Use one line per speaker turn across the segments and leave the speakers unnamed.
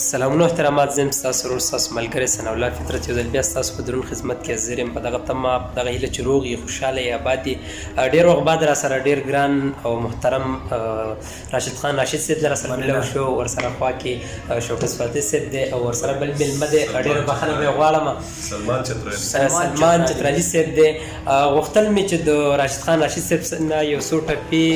سلامونه احترامات، زه یم ستاسو ورور ستاسو ملګری ثناءالله فطرت، یو ځل بیا ستاسو په درون خدمت کې حاضر یم په دغه تمه، په دغه هیله چې روغ یې، خوشحاله یې، اباد یې. ډېر وخت بعد را سره ډېر ګران او محترم راشد خان راشد صاحب را سره ملو شو، ورسره خوا کې شوکت فاتح صاحب دی او ورسره بل مېلمه دی، ډېره بخښنه به یې غواړم، سلمان چترالي صاحب دی. غوښتل مې چې د راشد خان راشد صاحب نه یو څو ټپې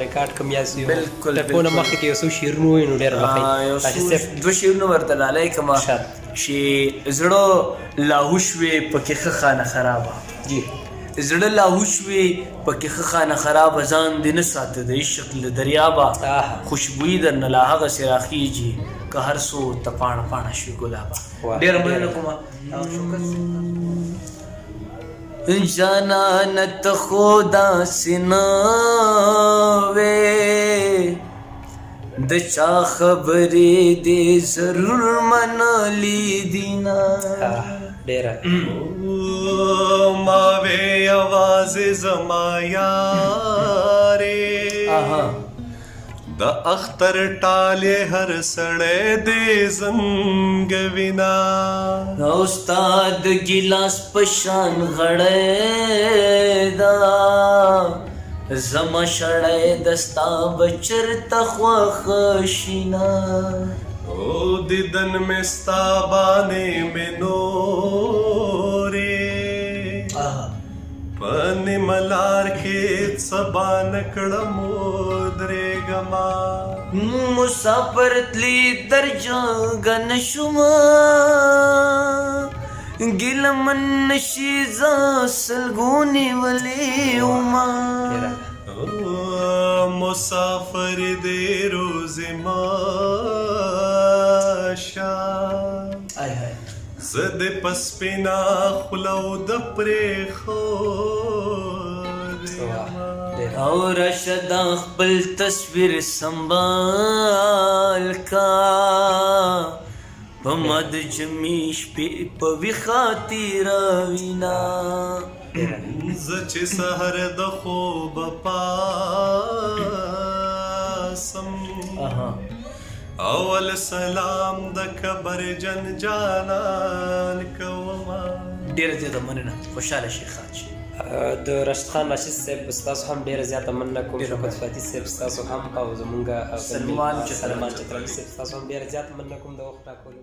ریکارډ کړم، یا ټپونه مخکې کې یو څو شعرونه ووایي نو ډېر بخښئ راشد صاحب.
دوه شعرونه ورته ډالۍ کړم چې زړه لاهوش وې پکې ښه خانه خرابه،
جی
زړه لاهوش وې پکې ښه خانه خرابه، ځان دې نه ساته د عشق له دریابه، خوشبویي درنه لا هغسې راخیږي که هر څو ته پاڼه پاڼه شوي ګلابه. ډېره مننه کومه جانانه ته خو داسې نه وې، د چا خبرې دې ضرور منلی دینه،
ډېره
ما وې یوازې زما یارې د اختر ټالې هر سړی دې زنګوینا،
استاد ګیلاس په شان غړی دا زما شړی دستا بچرته خوښه شینا،
او دیدن مې ستا باندې مې نورې په نیمه لار کې څه بانه کړم ودرېږمه،
مسافر تلی در جګه نشومه، ګیله من نشي زه سلګونې ولې ومه،
مسافر دې روزې ماشه زه دې په سپینه خوله او د پرېښود
او راشه دا خپل تصویر سنبال کا، په ما د جمعې شپې په ویښه تېروینا،
زه چې سهر د خوبه پاسم اول سلام د کبر جن جانان کومه.
ډېره زیاته مننه، خوشحاله شي خاج.
د راشد خان راشد صاحب ستاسو هم ډېره زیاته مننه کوم، شوکت فاتح صاحب ستاسو هم، او زمونږ سلمان چترالي صاحب ستاسو هم ډېره زیاته مننه کوم د وخت راکولو.